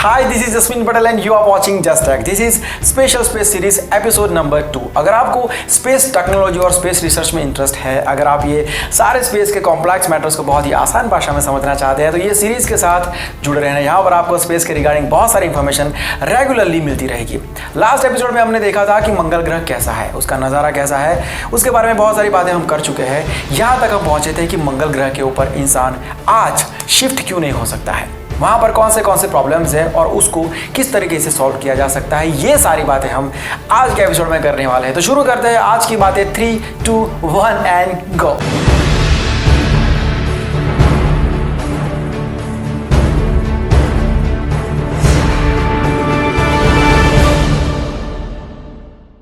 Hi, this is Jasmine Patel and you are watching Just Tech. This is Special Space Series episode number 2. अगर आपको space technology और space research में interest है, अगर आप ये सारे स्पेस के कॉम्प्लेक्स मैटर्स को बहुत ही आसान भाषा में समझना चाहते हैं तो ये सीरीज के साथ जुड़े रहना। यहाँ पर आपको स्पेस के रिगार्डिंग बहुत सारी इंफॉर्मेशन रेगुलरली मिलती रहेगी। लास्ट एपिसोड में हमने देखा था कि मंगल ग्रह कैसा है, उसका नज़ारा कैसा है, उसके बारे में बहुत सारी बातें हम कर चुके हैं। यहाँ तक हम पहुँचे थे कि मंगल ग्रह के ऊपर इंसान आज शिफ्ट क्यों नहीं हो सकता है, वहाँ पर कौन से प्रॉब्लम्स है और उसको किस तरीके से सॉल्व किया जा सकता है। ये सारी बातें हम आज के एपिसोड में करने वाले हैं। तो शुरू करते हैं आज की बातें। 3, 2, 1 एंड गो।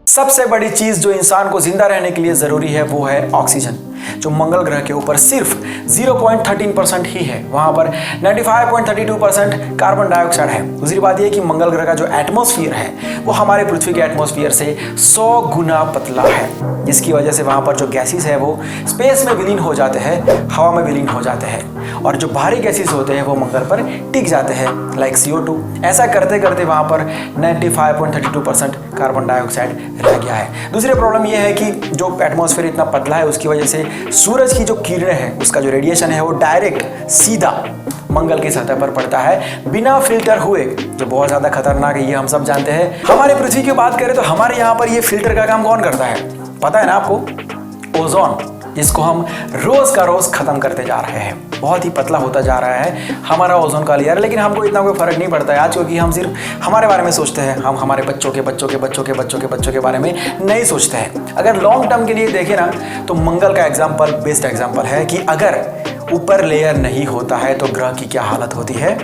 सबसे बड़ी चीज जो इंसान को जिंदा रहने के लिए जरूरी है वो है ऑक्सीजन, जो मंगल ग्रह के ऊपर सिर्फ 0.13% ही है। वहां पर 95.32% कार्बन डाइऑक्साइड है। दूसरी बात यह कि मंगल ग्रह का जो एटमॉस्फेयर है वो हमारे पृथ्वी के एटमॉस्फेयर से 100 गुना पतला है, जिसकी वजह से वहां पर जो गैसेस है वो स्पेस में विलीन हो जाते हैं, हवा में विलीन हो जाते हैं, और जो भारी गैसेस होते हैं वो मंगल पर टिक जाते हैं, लाइक CO2। ऐसा करते करते वहां पर 95.32% कार्बन डाइऑक्साइड रह गया है। दूसरी प्रॉब्लम यह है कि जो एटमॉस्फेयर इतना पतला है उसकी वजह से सूरज की जो किरणें हैं, उसका जो रेडिएशन है वो डायरेक्ट सीधा मंगल की सतह पर पड़ता है बिना फिल्टर हुए, जो बहुत ज्यादा खतरनाक है, ये हम सब जानते हैं। हमारे पृथ्वी की बात करें तो हमारे यहाँ पर ये फिल्टर का काम कौन करता है पता है ना आपको? ओजोन, जिसको हम रोज का रोज खत्म करते जा रहे हैं। बहुत ही पतला होता जा रहा है हमारा ओजोन का लेयर, लेकिन हमको इतना कोई फर्क नहीं पड़ता है आज, क्योंकि हम सिर्फ हमारे बारे में सोचते हैं। हम हमारे बच्चों के बच्चों के बच्चों के बच्चों के बच्चों के बारे में नहीं सोचते हैं। अगर लॉन्ग टर्म के लिए देखें ना तो मंगल का एग्जाम्पल बेस्ट एग्जाम्पल है कि अगर ऊपर लेयर नहीं होता है तो ग्रह की क्या हालत होती है।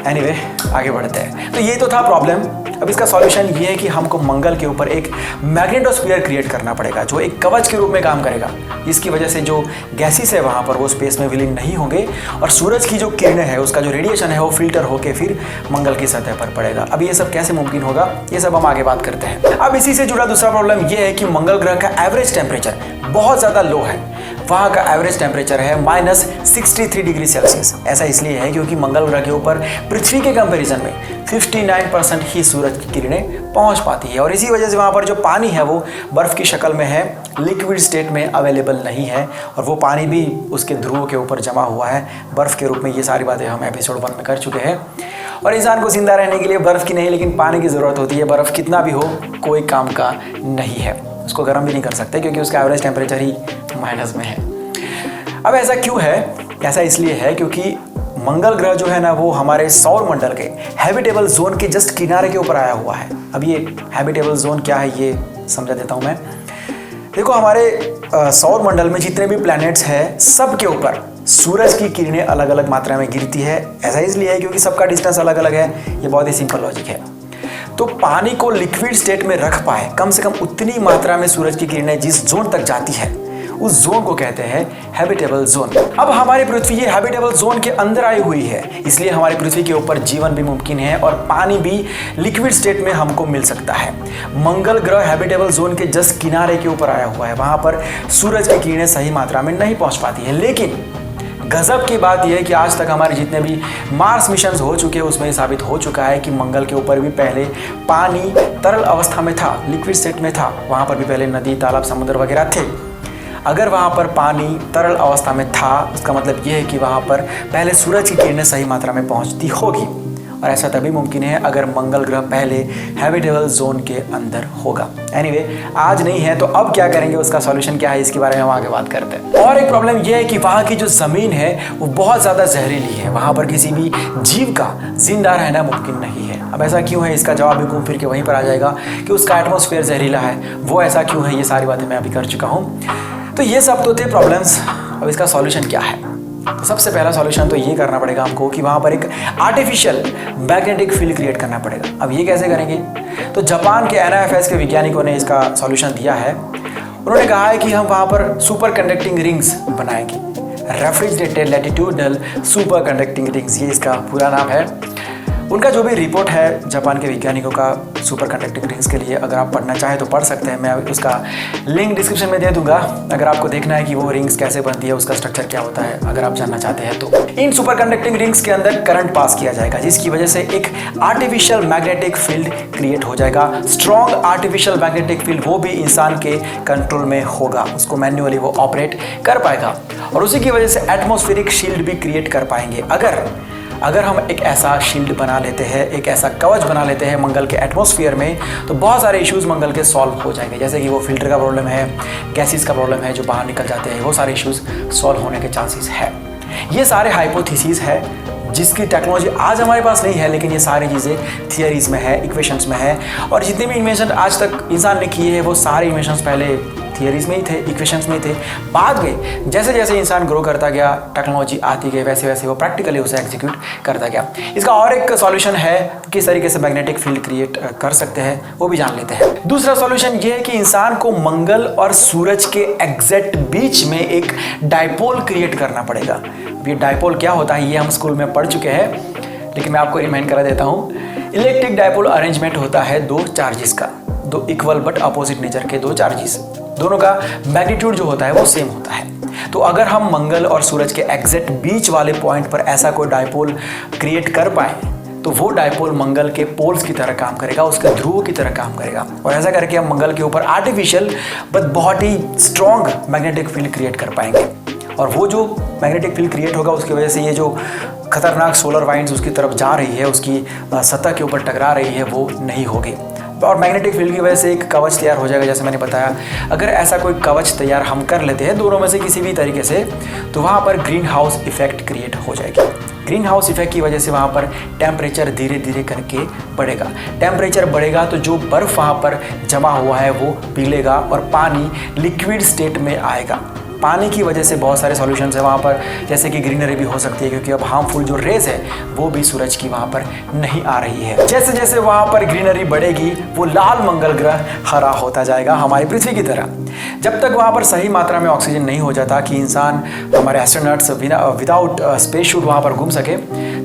एनीवे, आगे बढ़ते हैं। तो ये तो था प्रॉब्लम। अब इसका सॉल्यूशन ये है कि हमको मंगल के ऊपर एक मैग्नेटोस्फीयर क्रिएट करना पड़ेगा, जो एक कवच के रूप में काम करेगा, जिसकी वजह से जो गैसेस है वहाँ पर वो स्पेस में विलीन नहीं होंगे और सूरज की जो किरणें है, उसका जो रेडिएशन है वो फिल्टर होकर फिर मंगल की सतह पर पड़ेगा। अब ये सब कैसे मुमकिन होगा, ये सब हम आगे बात करते हैं। अब इसी से जुड़ा दूसरा प्रॉब्लम ये है कि मंगल ग्रह का एवरेज टेम्परेचर बहुत ज़्यादा लो है। वहाँ का एवरेज टेम्परेचर है -63 डिग्री सेल्सियस। ऐसा इसलिए है क्योंकि मंगल ग्रह के ऊपर पृथ्वी के कंपैरिजन में 59% ही सूरज की किरणें पहुँच पाती है, और इसी वजह से वहाँ पर जो पानी है वो बर्फ़ की शक्ल में है, लिक्विड स्टेट में अवेलेबल नहीं है, और वो पानी भी उसके ध्रुवों के ऊपर जमा हुआ है बर्फ़ के रूप में। ये सारी बातें हम एपिसोड 1 में कर चुके हैं। और इंसान को जिंदा रहने के लिए बर्फ़ की नहीं लेकिन पानी की ज़रूरत होती है। बर्फ़ कितना भी हो कोई काम का नहीं है, उसको गर्म भी नहीं कर सकते क्योंकि उसका एवरेज टेम्परेचर ही माइनस में है। अब ऐसा क्यों है? ऐसा इसलिए है क्योंकि मंगल ग्रह जो है ना वो हमारे सौर मंडल के हैबिटेबल जोन के जस्ट किनारे के ऊपर आया हुआ है। अब ये हैबिटेबल जोन क्या है ये समझा देता हूँ मैं। देखो, हमारे सौर मंडल में जितने भी प्लैनेट्स हैं सब के ऊपर सूरज की किरणें अलग अलग मात्रा में गिरती है। ऐसा इसलिए है क्योंकि सबका डिस्टेंस अलग अलग है। ये बहुत ही सिंपल लॉजिक है। तो पानी को लिक्विड स्टेट में रख पाए कम से कम उतनी मात्रा में सूरज की किरणें जिस जोन तक जाती है उस जोन को कहते हैं हैबिटेबल जोन। अब हमारी पृथ्वी ये हैबिटेबल जोन के अंदर आई हुई है, इसलिए हमारी पृथ्वी के ऊपर जीवन भी मुमकिन है और पानी भी लिक्विड स्टेट में हमको मिल सकता है। मंगल ग्रह हैबिटेबल जोन के जस्ट किनारे के ऊपर आया हुआ है, वहां पर सूरज की किरणें सही मात्रा में नहीं पहुंच पाती है। लेकिन गजब की बात यह है कि आज तक हमारे जितने भी मार्स मिशंस हो चुके हैं उसमें साबित हो चुका है कि मंगल के ऊपर भी पहले पानी तरल अवस्था में था, लिक्विड स्टेट में था। वहाँ पर भी पहले नदी, तालाब, समुद्र वगैरह थे। अगर वहाँ पर पानी तरल अवस्था में था उसका मतलब ये है कि वहाँ पर पहले सूरज की किरणें सही मात्रा में पहुँचती होगी, और ऐसा तभी मुमकिन है अगर मंगल ग्रह पहले हैबिटेबल जोन के अंदर होगा। एनीवे, आज नहीं है तो अब क्या करेंगे, उसका सॉल्यूशन क्या है, इसके बारे में हम आगे बात करते हैं। और एक प्रॉब्लम यह है कि वहाँ की जो ज़मीन है वो बहुत ज़्यादा जहरीली है। वहाँ पर किसी भी जीव का जिंदा रहना मुमकिन नहीं है। अब ऐसा क्यों है, इसका जवाब भी घूम फिर के वहीं पर आ जाएगा कि उसका एटमॉस्फेयर जहरीला है। वो ऐसा क्यों है, ये सारी बातें मैं अभी कर चुका हूँ। तो ये सब तो थे प्रॉब्लम्स। अब इसका सॉल्यूशन क्या है? तो सबसे पहला सॉल्यूशन तो ये करना पड़ेगा हमको कि वहाँ पर एक आर्टिफिशियल मैग्नेटिक फील्ड क्रिएट करना पड़ेगा। अब ये कैसे करेंगे? तो जापान के NIFS के वैज्ञानिकों ने इसका सॉल्यूशन दिया है। उन्होंने कहा है कि हम वहाँ पर सुपर कंडक्टिंग रिंग्स बनाएंगे, refrigerated latitudinal super conducting rings, ये इसका पूरा नाम है। उनका जो भी रिपोर्ट है जापान के वैज्ञानिकों का सुपर कंडक्टिंग रिंग्स के लिए, अगर आप पढ़ना चाहें तो पढ़ सकते हैं। मैं उसका लिंक डिस्क्रिप्शन में दे दूंगा अगर आपको देखना है कि वो रिंग्स कैसे बनती है, उसका स्ट्रक्चर क्या होता है, अगर आप जानना चाहते हैं तो। इन सुपर कंडक्टिंग रिंग्स के अंदर करंट पास किया जाएगा, जिसकी वजह से एक आर्टिफिशियल मैग्नेटिक फील्ड क्रिएट हो जाएगा। स्ट्रॉन्ग आर्टिफिशियल मैग्नेटिक फील्ड, वो भी इंसान के कंट्रोल में होगा, उसको मैन्युअली वो ऑपरेट कर पाएगा और उसी की वजह से एटमॉस्फेरिक शील्ड भी क्रिएट कर पाएंगे। अगर हम एक ऐसा शील्ड बना लेते हैं, एक ऐसा कवच बना लेते हैं मंगल के एटमॉस्फेयर में, तो बहुत सारे इश्यूज मंगल के सॉल्व हो जाएंगे। जैसे कि वो फिल्टर का प्रॉब्लम है, गैसेस का प्रॉब्लम है जो बाहर निकल जाते हैं, वो सारे इश्यूज सॉल्व होने के चांसेस है। ये सारे हाइपोथेसिस है जिसकी टेक्नोलॉजी आज हमारे पास नहीं है, लेकिन ये सारी चीज़ें थियरीज में है, इक्वेशंस में है। और जितने भी इन्वेंशन आज तक इंसान ने किए हैं वो सारे इन्वेंशंस पहले थियरीज में ही थे, इक्वेशंस में ही थे। बाद में जैसे जैसे इंसान ग्रो करता गया, टेक्नोलॉजी आती गई, वैसे वैसे वो प्रैक्टिकली उसे एग्जीक्यूट करता गया। इसका और एक सॉल्यूशन है किस तरीके से मैग्नेटिक फील्ड क्रिएट कर सकते हैं, वो भी जान लेते हैं। दूसरा सॉल्यूशन ये है कि इंसान को मंगल और सूरज के एग्जैक्ट बीच में एक डायपोल क्रिएट करना पड़ेगा। ये डायपोल क्या होता है ये हम स्कूल में पढ़ चुके हैं, लेकिन मैं आपको रिमाइंड करा देता हूँ। इलेक्ट्रिक डायपोल अरेंजमेंट होता है दो चार्जेस का, दो इक्वल बट अपोजिट नेचर के दो चार्जेस, दोनों का मैग्नीट्यूड जो होता है वो सेम होता है। तो अगर हम मंगल और सूरज के एग्जैक्ट बीच वाले पॉइंट पर ऐसा कोई डायपोल क्रिएट कर पाए तो वो डायपोल मंगल के पोल्स की तरह काम करेगा, उसके ध्रुवों की तरह काम करेगा और ऐसा करके हम मंगल के ऊपर आर्टिफिशियल बट बहुत ही स्ट्रॉन्ग मैग्नेटिक फील्ड क्रिएट कर पाएंगे। और वो जो मैग्नेटिक फील्ड क्रिएट होगा उसकी वजह से ये जो खतरनाक सोलर वाइंड्स उसकी तरफ जा रही है, उसकी सतह के ऊपर टकरा रही है, वो नहीं होगी और मैग्नेटिक फील्ड की वजह से एक कवच तैयार हो जाएगा। जैसे मैंने बताया, अगर ऐसा कोई कवच तैयार हम कर लेते हैं दोनों में से किसी भी तरीके से, तो वहाँ पर ग्रीन हाउस इफेक्ट क्रिएट हो जाएगी। ग्रीन हाउस इफेक्ट की वजह से वहाँ पर टेम्परेचर धीरे धीरे करके बढ़ेगा। टेम्परेचर बढ़ेगा तो जो बर्फ़ वहाँ पर जमा हुआ है वो पिघलेगा और पानी लिक्विड स्टेट में आएगा। पानी की वजह से बहुत सारे सॉल्यूशंस है वहाँ पर, जैसे कि ग्रीनरी भी हो सकती है, क्योंकि अब हार्मफुल जो रेज है वो भी सूरज की वहाँ पर नहीं आ रही है। जैसे जैसे वहाँ पर ग्रीनरी बढ़ेगी वो लाल मंगल ग्रह हरा होता जाएगा हमारी पृथ्वी की तरह। जब तक वहाँ पर सही मात्रा में ऑक्सीजन नहीं हो जाता कि इंसान, हमारे एस्ट्रोनॉट्स विदाउट स्पेस शूट वहाँ पर घूम सके,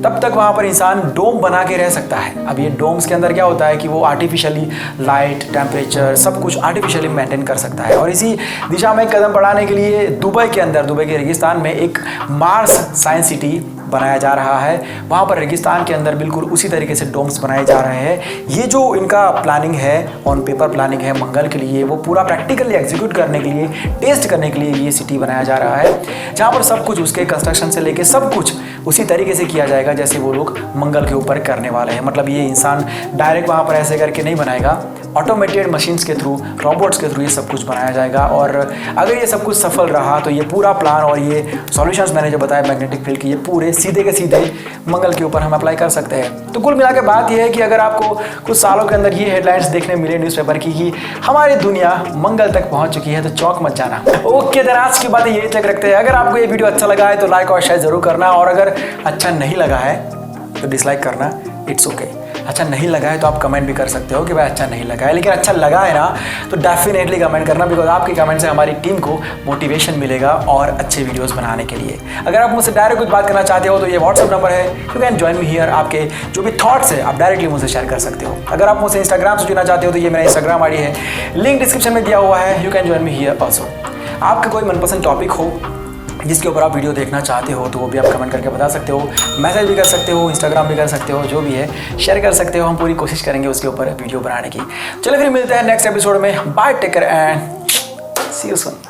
तब तक वहाँ पर इंसान डोम बना के रह सकता है। अब ये डोम्स के अंदर क्या होता है कि वो आर्टिफिशियली लाइट, टेम्परेचर सब कुछ आर्टिफिशियली मेंटेन कर सकता है। और इसी दिशा में कदम बढ़ाने के लिए दुबई के अंदर, दुबई के रेगिस्तान में एक मार्स साइंस सिटी बनाया जा रहा है। वहाँ पर रेगिस्तान के अंदर बिल्कुल उसी तरीके से डोम्स बनाए जा रहे हैं। ये जो इनका प्लानिंग है, ऑन पेपर प्लानिंग है मंगल के लिए, वो पूरा प्रैक्टिकली एग्जीक्यूट करने के लिए, टेस्ट करने के लिए ये सिटी बनाया जा रहा है, जहाँ पर सब कुछ उसके कंस्ट्रक्शन से लेके सब कुछ उसी तरीके से किया जाएगा जैसे वो लोग मंगल के ऊपर करने वाले हैं। मतलब ये इंसान डायरेक्ट वहाँ पर ऐसे करके नहीं बनाएगा, ऑटोमेटेड मशीन्स के थ्रू, रोबोट्स के थ्रू ये सब कुछ बनाया जाएगा। और अगर ये सब कुछ सफल रहा तो ये पूरा प्लान और ये सॉल्यूशंस मैंने जो बताया मैग्नेटिक फील्ड की, ये पूरे सीधे के सीधे मंगल के ऊपर हम अप्लाई कर सकते हैं। तो कुल मिला के बात यह है कि अगर आपको कुछ सालों के अंदर ये हेडलाइंस देखने मिले न्यूज़पेपर की कि हमारी दुनिया मंगल तक पहुंच चुकी है, तो चौंक मत जाना। ओके, देन आज की बातें यही तक रखते हैं। अगर आपको ये वीडियो अच्छा लगा है तो लाइक और शेयर जरूर करना, और अगर अच्छा नहीं लगा है तो डिसलाइक करना, इट्स ओके। अच्छा नहीं लगा है तो आप कमेंट भी कर सकते हो कि भाई अच्छा नहीं लगा है, लेकिन अच्छा लगा है ना तो डेफिनेटली कमेंट करना, बिकॉज आपके कमेंट से हमारी टीम को मोटिवेशन मिलेगा और अच्छे वीडियोस बनाने के लिए। अगर आप मुझसे डायरेक्ट कुछ बात करना चाहते हो तो ये व्हाट्सअप नंबर है, you can join me here. आपके जो भी थॉट्स है आप डायरेक्टली मुझसे शेयर कर सकते हो। अगर आप मुझसे इंस्टाग्राम से जुड़ना चाहते हो तो ये मेरा इंस्टाग्राम आईडी है, लिंक डिस्क्रिप्शन में दिया हुआ है, you can join me here also. आपका कोई मनपसंद टॉपिक हो जिसके ऊपर आप वीडियो देखना चाहते हो तो वो भी आप कमेंट करके बता सकते हो, मैसेज भी कर सकते हो, इंस्टाग्राम भी कर सकते हो, जो भी है शेयर कर सकते हो। हम पूरी कोशिश करेंगे उसके ऊपर वीडियो बनाने की। चलो फिर मिलते हैं नेक्स्ट एपिसोड में। Bye, take care and see you soon.